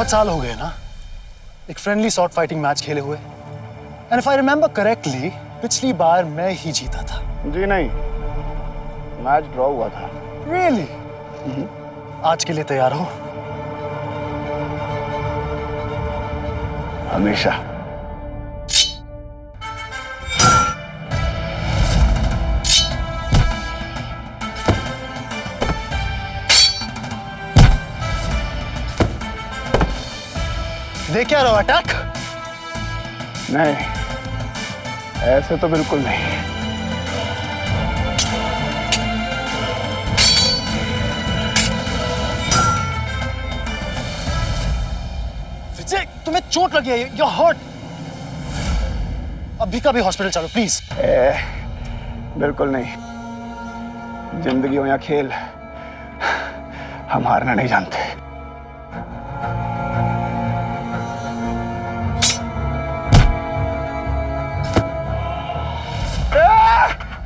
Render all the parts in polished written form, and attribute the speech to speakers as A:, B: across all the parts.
A: बहुत साल हो गए ना एक फ्रेंडली शॉर्ट फाइटिंग मैच खेले हुए। And if I remember correctly पिछली बार मैं ही जीता था।
B: जी नहीं, मैच ड्रॉ हुआ था।
A: रियली? आज के लिए तैयार हो?
B: हमेशा।
A: देख क्या रहा हो अटैक?
B: नहीं, ऐसे तो बिल्कुल नहीं।
A: विजय, तुम्हें चोट लगी है, यू हर्ट। अभी का भी हॉस्पिटल चलो प्लीज।
B: बिल्कुल नहीं। जिंदगी हो या खेल, हम हारना नहीं जानते।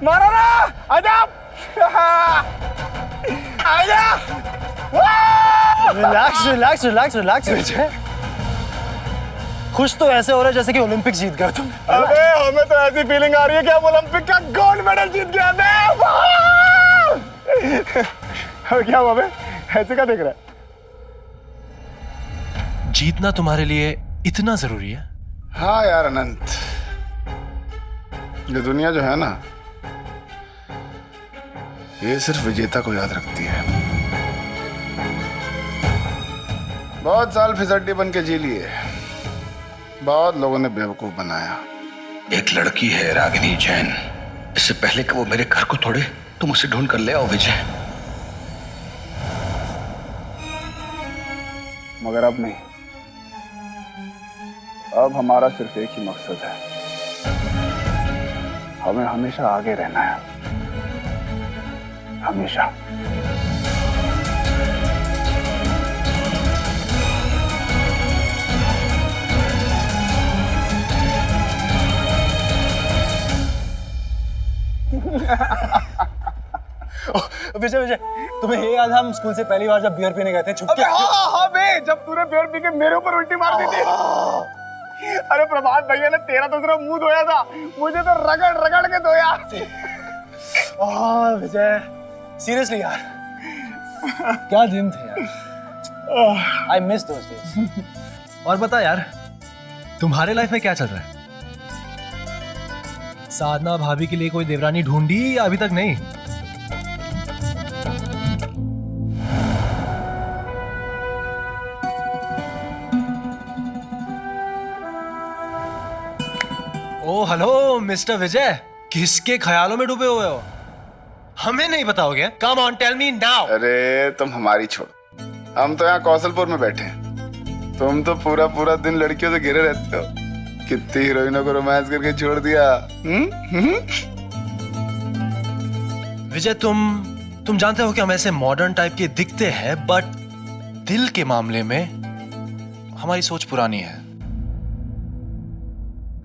B: मारो ना, आजा, आजा।
A: रिलैक्स रिलैक्स रिलैक्स रिलैक्स विजय। खुश तो ऐसे हो रहा है जैसे कि ओलंपिक जीत गए तुम।
B: अबे हमें तो ऐसी फीलिंग आ रही है कि हम ओलंपिक का गोल्ड मेडल जीत गए। अबे क्या हुआ बे? ऐसे क्या देख रहा है?
C: जीतना तुम्हारे लिए इतना जरूरी है?
B: हाँ यार अनंत, ये दुनिया जो है ना, ये सिर्फ विजेता को याद रखती है। बहुत साल फिसड्डी बन के जी लिए, बहुत लोगों ने बेवकूफ बनाया।
D: एक लड़की है रागिनी जैन, इससे पहले कि वो मेरे घर को तोड़े तुम उसे ढूंढ कर ले आओ विजय।
B: मगर अब नहीं, अब हमारा सिर्फ एक ही मकसद है, हमें हमेशा आगे रहना है, हमेशा।
A: विजय विजय, तुम्हें ये याद है हम स्कूल से पहली बार जब बियर पीने गए थे छुप के?
B: हाँ बे, जब तूने बियर पी के मेरे ऊपर उल्टी मार दी थी। अरे प्रभात भैया ने तेरा तो सिर्फ मुंह धोया था, मुझे तो रगड़ रगड़ के धोया।
A: विजय सीरियसली यार, क्या दिन थे यार। I miss those days.
C: और बता यार, तुम्हारे लाइफ में क्या चल रहा है? साधना भाभी के लिए कोई देवरानी ढूंढी या अभी तक नहीं? ओ हेलो मिस्टर विजय, किसके ख्यालों में डूबे हुए हो? हमें नहीं बताओगे? Come on tell me now.
B: अरे तुम हमारी छोड़ो, हम तो यहाँ कौशलपुर में बैठे हैं। तुम तो पूरा पूरा दिन लड़कियों से घिरे रहते हो। कितनी हीरोइनों को रोमांस करके छोड़ दिया।
C: विजय, तुम जानते हो कि हम ऐसे मॉडर्न टाइप के दिखते हैं, बट दिल के मामले में हमारी सोच पुरानी है।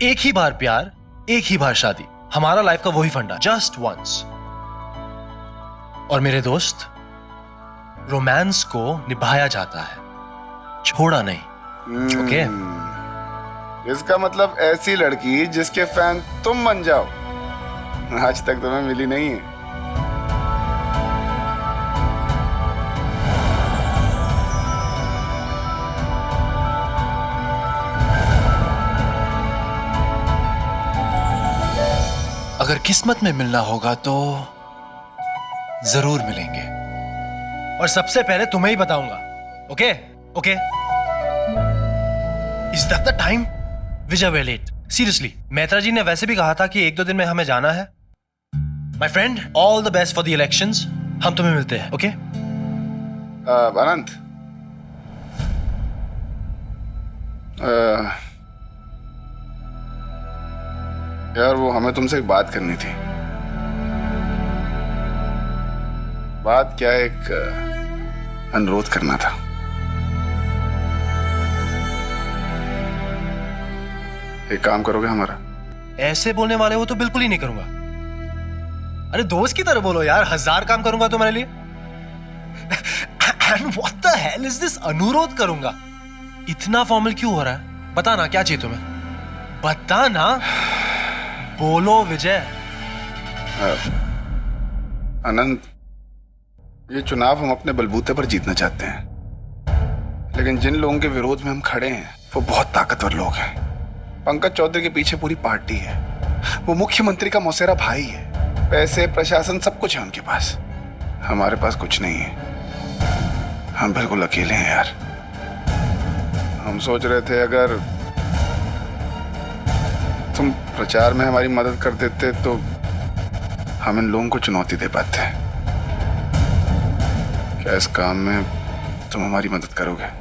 C: एक ही बार प्यार, एक ही बार शादी, हमारा लाइफ का वही फंडा, जस्ट वंस। और मेरे दोस्त, रोमांस को निभाया जाता है, छोड़ा नहीं। ओके?
B: इसका मतलब ऐसी लड़की जिसके फैन तुम बन जाओ, आज तक तुम्हें मिली नहीं है।
C: अगर किस्मत में मिलना होगा तो जरूर मिलेंगे, और सबसे पहले तुम्हें ही बताऊंगा। Okay? Okay? Is that the time? Vijay we're late. Seriously, Mehta ji ने वैसे भी कहा था कि 1-2 दिन में हमें जाना है। My friend, all the best for the elections. हम तुम्हें मिलते हैं। ओके?
B: अनंत, यार वो हमें तुमसे एक बात करनी थी। बात क्या, एक अनुरोध करना था। एक काम करोगे हमारा?
C: ऐसे बोलने वाले हो तो बिल्कुल ही नहीं करूंगा। अरे दोस्त की तरह बोलो यार, 1000 काम करूंगा तुम्हारे लिए। And what the hell is this? अनुरोध करूंगा? इतना फॉर्मल क्यों हो रहा है? बताना क्या चाहिए तुम्हें, बताना। बोलो विजय।
B: अनंत, ये चुनाव हम अपने बलबूते पर जीतना चाहते हैं, लेकिन जिन लोगों के विरोध में हम खड़े हैं वो बहुत ताकतवर लोग हैं। पंकज चौधरी के पीछे पूरी पार्टी है, वो मुख्यमंत्री का मौसेरा भाई है, पैसे प्रशासन सब कुछ है उनके पास। हमारे पास कुछ नहीं है, हम बिल्कुल अकेले हैं यार। हम सोच रहे थे अगर तुम प्रचार में हमारी मदद कर देते तो हम इन लोगों को चुनौती दे पाते। क्या इस काम में तुम हमारी मदद करोगे?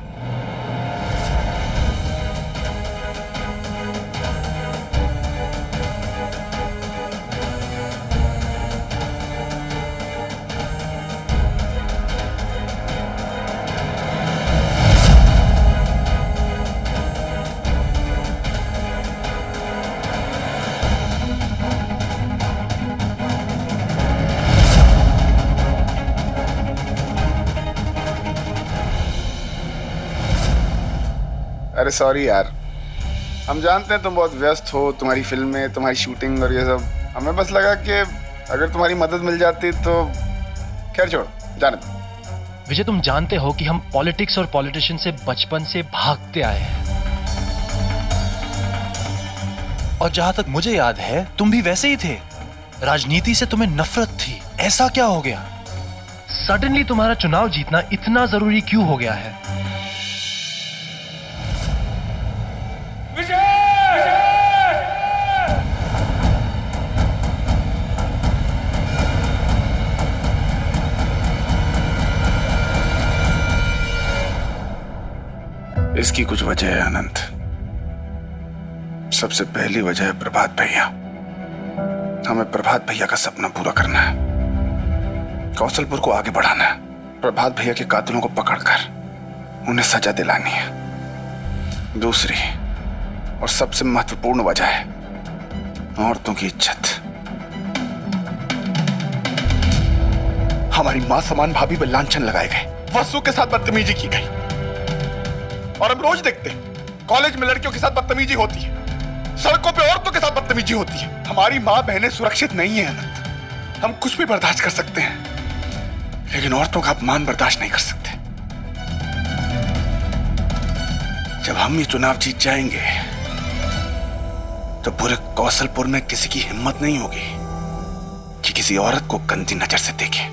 B: अरे सॉरी यार, हम जानते हैं तुम बहुत व्यस्त हो, तुम्हारी फिल्में, तुम्हारी शूटिंग और ये सब। हमें बस लगा कि अगर तुम्हारी मदद मिल जाती तो। खैर छोड़ो, जाने दो।
C: विजय, तुम जानते हो कि हम पॉलिटिक्स और पॉलिटिशियन से बचपन से भागते आए हैं, और जहां तक मुझे याद है तुम भी वैसे ही थे। राजनीति से तुम्हें नफरत थी, ऐसा क्या हो गया? सडनली तुम्हारा चुनाव जीतना इतना जरूरी क्यों हो गया है?
B: इसकी कुछ वजह है अनंत। सबसे पहली वजह है प्रभात भैया। हमें प्रभात भैया का सपना पूरा करना है, कौशलपुर को आगे बढ़ाना है, प्रभात भैया के कातिलों को पकड़कर उन्हें सजा दिलानी है। दूसरी और सबसे महत्वपूर्ण वजह है औरतों की इज्जत। हमारी मां समान भाभी पर लांछन लगाए गए, वसु के साथ बदतमीजी की गई, और हम रोज देखते हैं कॉलेज में लड़कियों के साथ बदतमीजी होती है, सड़कों पे औरतों के साथ बदतमीजी होती है। हमारी माँ बहनें सुरक्षित नहीं है अनंत। हम कुछ भी बर्दाश्त कर सकते हैं, लेकिन औरतों का अपमान बर्दाश्त नहीं कर सकते। जब हम ये चुनाव जीत जाएंगे तो पूरे कौशलपुर में किसी की हिम्मत नहीं होगी कि किसी औरत को गंदी नजर से देखे।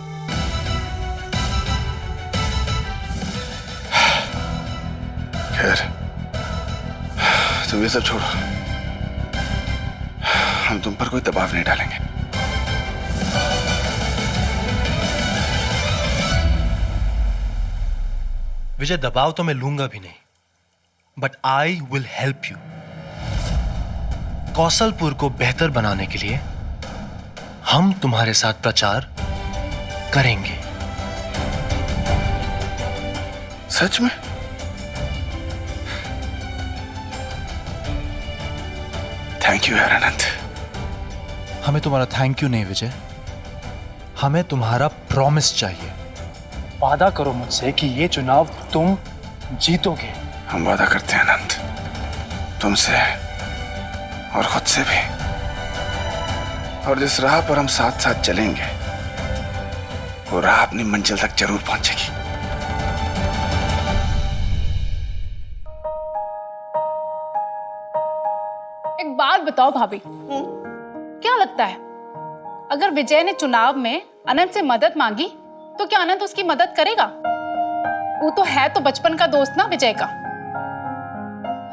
B: खैर, तुम ये सब छोड़ो, हम तुम पर कोई दबाव नहीं डालेंगे।
C: विजय, दबाव तो मैं लूंगा भी नहीं, but I will help you. Kaushalpur को बेहतर बनाने के लिए हम तुम्हारे साथ प्रचार करेंगे।
B: सच में? थैंक यू यार अनंत।
C: हमें तुम्हारा थैंक यू नहीं विजय, हमें तुम्हारा प्रॉमिस चाहिए।
A: वादा करो मुझसे कि ये चुनाव तुम जीतोगे।
B: हम वादा करते हैं अनंत, तुमसे और खुद से भी। और जिस राह पर हम साथ साथ चलेंगे वो राह अपनी मंजिल तक जरूर पहुंचेगी।
E: एक बात बताओ भाभी, क्या लगता है अगर विजय ने चुनाव में अनंत से मदद मांगी तो क्या अनंत उसकी मदद करेगा? वो तो है तो बचपन का दोस्त ना विजय का।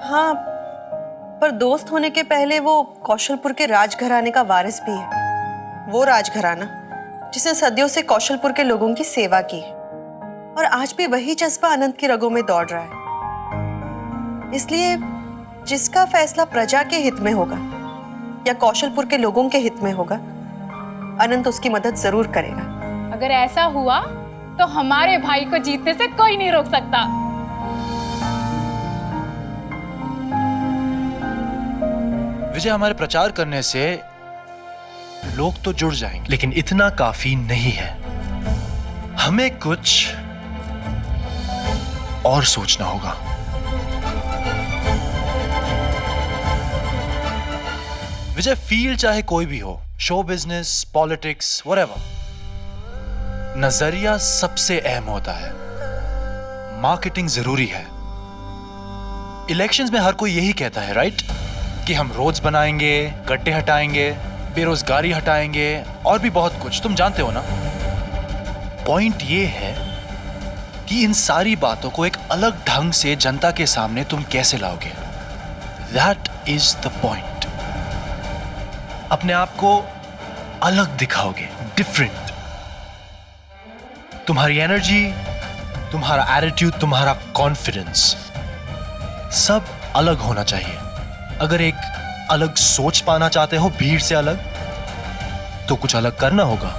F: हाँ, पर दोस्त होने के पहले वो कौशलपुर के राजघराने का वारिस भी है। वो राजघराना जिसने सदियों से कौशलपुर के लोगों की सेवा की है, और आज भी वही जज्बा अनंत की रगों में दौड़ रहा है। इसलिए जिसका फैसला प्रजा के हित में होगा या कौशलपुर के लोगों के हित में होगा, अनंत उसकी मदद जरूर करेगा।
E: अगर ऐसा हुआ तो हमारे भाई को जीतने से कोई नहीं रोक सकता।
C: विजय, हमारे प्रचार करने से लोग तो जुड़ जाएंगे, लेकिन इतना काफी नहीं है। हमें कुछ और सोचना होगा। विजय, फील्ड चाहे कोई भी हो, शो बिजनेस, पॉलिटिक्स, व्हाटएवर, नजरिया सबसे अहम होता है। मार्केटिंग जरूरी है। इलेक्शंस में हर कोई यही कहता है, राइट, कि हम रोड्स बनाएंगे, गड्ढे हटाएंगे, बेरोजगारी हटाएंगे और भी बहुत कुछ, तुम जानते हो ना। पॉइंट ये है कि इन सारी बातों को एक अलग ढंग से जनता के सामने तुम कैसे लाओगे। That is the point. अपने आप को अलग दिखाओगे, डिफरेंट। तुम्हारी एनर्जी, तुम्हारा एटीट्यूड, तुम्हारा कॉन्फिडेंस सब अलग होना चाहिए। अगर एक अलग सोच पाना चाहते हो, भीड़ से अलग, तो कुछ अलग करना होगा,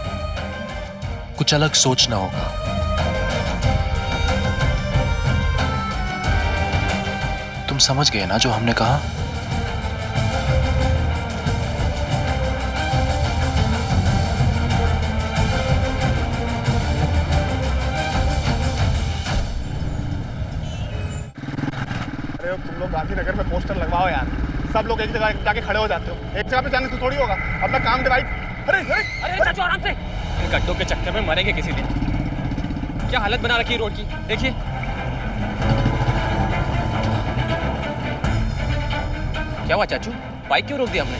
C: कुछ अलग सोचना होगा। तुम समझ गए ना जो हमने कहा?
B: अरे तुम लोग गांधीनगर में पोस्टर लगवाओ यार, सब लोग एक जगह जाके खड़े हो जाते हो। एक जगह पे जाने से थोड़ी होगा, अपना काम डिवाइड। अरे अरे
G: अरे चाचू आराम से, इन गड्ढों के चक्कर में मरेंगे किसी दिन। क्या हालत बना रखी है रोड की, देखिए। क्या हुआ चाचू, बाइक क्यों रोक दी हमने?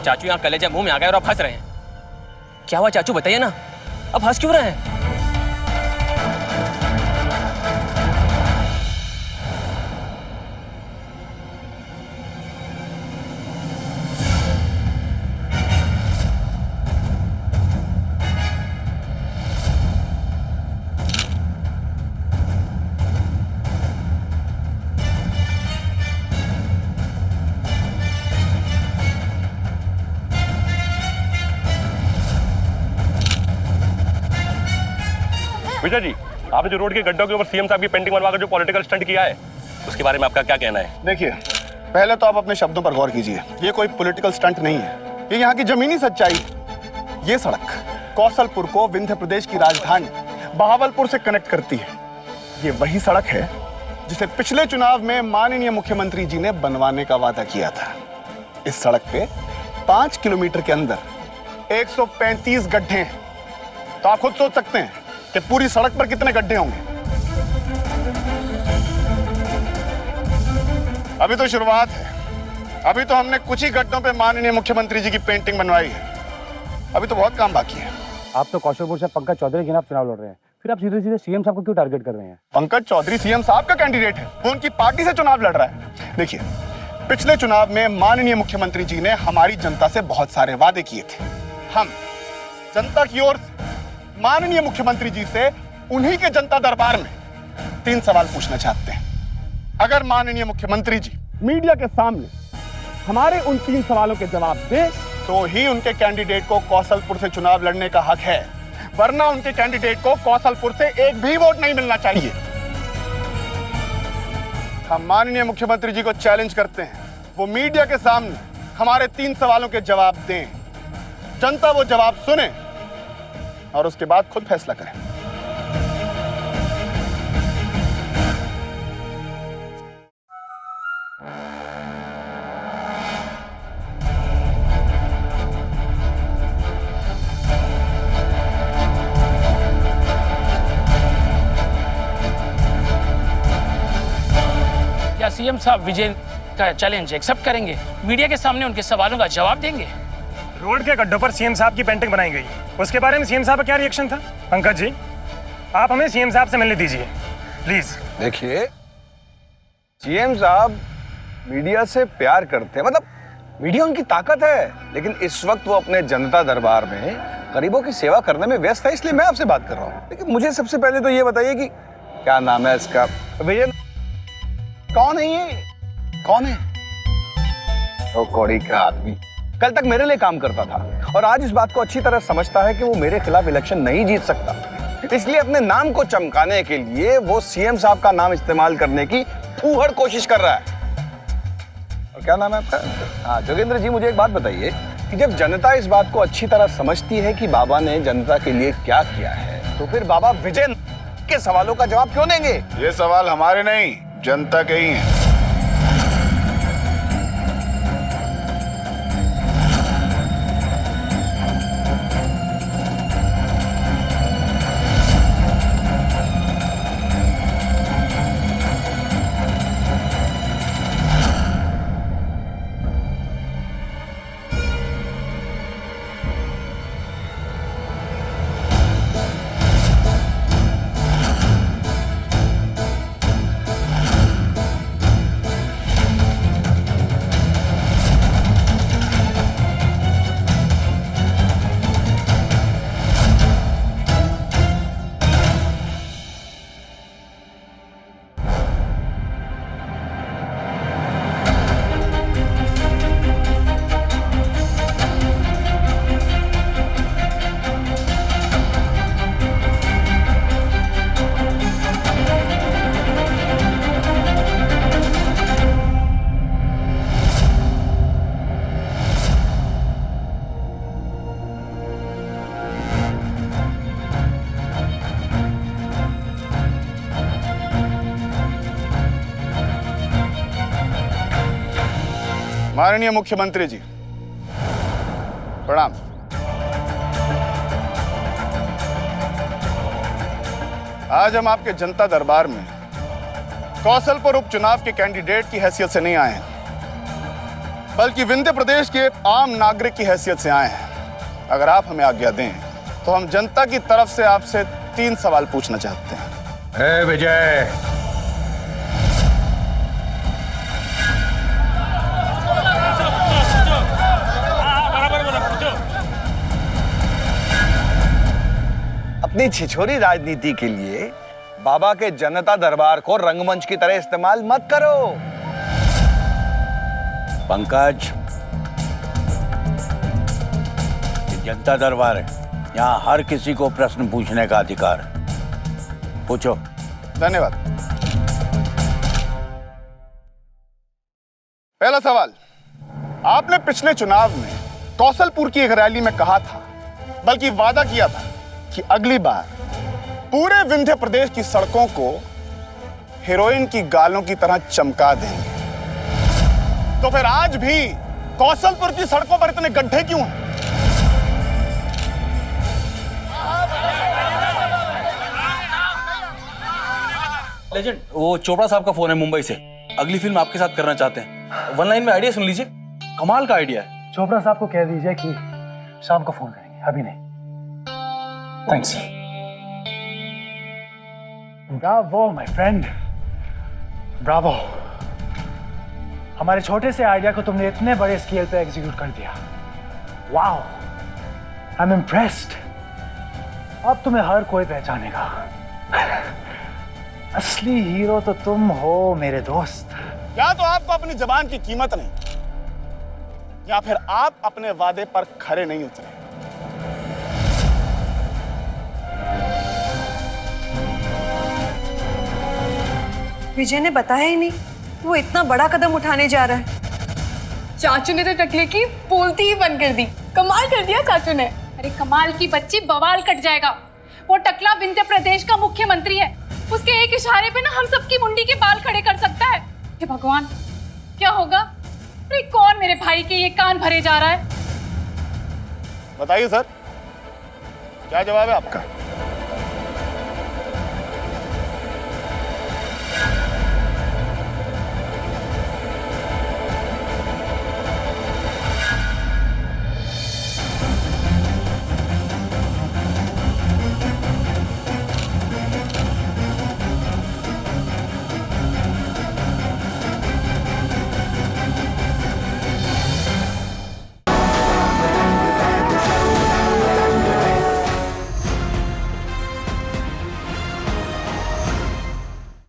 G: चाचू यहाँ कलेजा मुंह में आ गए और आप हंस रहे हैं। क्या हुआ चाचू, बताइए ना, अब हंस क्यों रहे हैं?
H: विजय जी, आपने जो रोड के गड्ढों के ऊपर सीएम साहब की पेंटिंग बनवाकर जो पॉलिटिकल स्टंट किया है, उसके बारे में आपका क्या कहना है?
B: देखिए, पहले तो आप अपने शब्दों पर गौर कीजिए। ये कोई पॉलिटिकल स्टंट नहीं है, ये यहाँ की जमीनी सच्चाई। ये सड़क कौशलपुर को विंध्य प्रदेश की राजधानी बहावलपुर से कनेक्ट करती है। ये वही सड़क है जिसे पिछले चुनाव में माननीय मुख्यमंत्री जी ने बनवाने का वादा किया था। इस सड़क पे 5 किलोमीटर के अंदर 135 गड्ढे हैं। तो आप खुद सोच सकते हैं कि पूरी सड़क पर कितने गड्ढे होंगे। अभी तो शुरुआत है, अभी तो हमने कुछ ही गड्ढों पे माननीय मुख्यमंत्री जी की पेंटिंग बनवाई है। अभी तो बहुत काम बाकी है।
I: आप तो कौशलपुर से पंकज चौधरी के खिलाफ चुनाव लड़ रहे हैं, फिर आप सीधे सीधे सीएम साहब को क्यों टारगेट कर रहे हैं?
B: पंकज चौधरी सीएम साहब का कैंडिडेट है, वो उनकी पार्टी से चुनाव लड़ रहा है। देखिए, पिछले चुनाव में माननीय मुख्यमंत्री जी ने हमारी जनता से बहुत सारे वादे किए थे। हम जनता की ओर से माननीय मुख्यमंत्री जी से उन्हीं के जनता दरबार में 3 सवाल पूछना चाहते हैं। अगर माननीय मुख्यमंत्री जी मीडिया के सामने हमारे उन 3 सवालों के जवाब दें, तो ही उनके कैंडिडेट को कौशलपुर से चुनाव लड़ने का हक है, वरना उनके कैंडिडेट को कौशलपुर से एक भी वोट नहीं मिलना चाहिए। हम माननीय मुख्यमंत्री जी को चैलेंज करते हैं, वो मीडिया के सामने हमारे 3 सवालों के जवाब दें। जनता वो जवाब सुने और उसके बाद खुद फैसला करें।
J: क्या सीएम साहब विजय का चैलेंज एक्सेप्ट करेंगे? मीडिया के सामने उनके सवालों का जवाब देंगे?
H: रोड के गड्ढों पर सीएम साहब की पेंटिंग बनाई गई, उसके बारे में सीएम साहब का क्या रिएक्शन था? पंकज जी, आप हमें सीएम साहब से मिलने दीजिए प्लीज।
D: देखिए, सीएम साहब मीडिया से प्यार करते हैं, मतलब मीडिया उनकी ताकत है, लेकिन इस वक्त वो अपने जनता दरबार में गरीबों की सेवा करने में व्यस्त है, इसलिए मैं आपसे बात कर रहा हूँ। लेकिन मुझे सबसे पहले तो ये बताइए कि क्या नाम है इसका? विजय कौन है? ये कौन है? तो कौड़ी का आदमी कल तक मेरे लिए काम करता था और आज इस बात को अच्छी तरह समझता है कि वो मेरे खिलाफ इलेक्शन नहीं जीत सकता। इसलिए अपने नाम को चमकाने के लिए वो सीएम साहब का नाम इस्तेमाल करने की फूहड़ कोशिश कर रहा है। और क्या नाम है आपका? हाँ जोगेंद्र जी, मुझे एक बात बताइए कि जब जनता इस बात को अच्छी तरह समझती है कि बाबा ने जनता के लिए क्या किया है, तो फिर बाबा विजय के सवालों का जवाब क्यों देंगे?
B: ये सवाल हमारे नहीं, जनता के ही हैं। माननीय मुख्यमंत्री जी, प्रणाम। आज हम आपके जनता दरबार में कौशलपुर उपचुनाव के कैंडिडेट की हैसियत से नहीं आए हैं, बल्कि विंध्य प्रदेश के आम नागरिक की हैसियत से आए हैं। अगर आप हमें आज्ञा दें तो हम जनता की तरफ से आपसे 3 सवाल पूछना चाहते हैं।
K: विजय,
D: अपनी छिछोरी राजनीति के लिए बाबा के जनता दरबार को रंगमंच की तरह इस्तेमाल मत करो।
K: पंकज, ये जनता दरबार है, यहाँ हर किसी को प्रश्न पूछने का अधिकार है। पूछो।
B: धन्यवाद। पहला सवाल, आपने पिछले चुनाव में कौशलपुर की एक रैली में कहा था, बल्कि वादा किया था कि अगली बार पूरे विंध्य प्रदेश की सड़कों को हीरोइन की गालों की तरह चमका देंगे। तो फिर आज भी कौशलपुर की सड़कों पर इतने गड्ढे क्यों हैं?
L: लेजेंड, वो चोपड़ा साहब का फोन है मुंबई से। अगली फिल्म आपके साथ करना चाहते हैं। 1 लाइन में आइडिया सुन लीजिए, कमाल का आइडिया है।
A: चोपड़ा साहब को कह दीजिए कि शाम को फोन करेंगे, अभी नहीं। Thanks. Bravo my friend, Bravo. हमारे छोटे से आइडिया को तुमने इतने बड़े स्केल पे एग्जीक्यूट कर दिया। Wow, I am impressed. अब तुम्हें हर कोई पहचानेगा। असली हीरो तो तुम हो मेरे दोस्त।
B: या तो आपको अपनी जबान की कीमत नहीं, या फिर आप अपने वादे पर खरे नहीं उतरे।
F: विजय ने बताया ही नहीं, वो इतना बड़ा कदम उठाने जा रहा है।
E: चाचू ने तो टकले की बोलती ही बंद कर दी। कमाल कर दिया चाचू ने। अरे कमाल की बच्ची, बवाल कट जाएगा। वो टकला विंध्य प्रदेश का मुख्यमंत्री है, उसके एक इशारे पे ना हम सबकी मुंडी के बाल खड़े कर सकता है। हे भगवान, क्या होगा? अरे कौन मेरे भाई के ये कान भरे जा रहा है?
B: बताइए सर, क्या जवाब है आपका?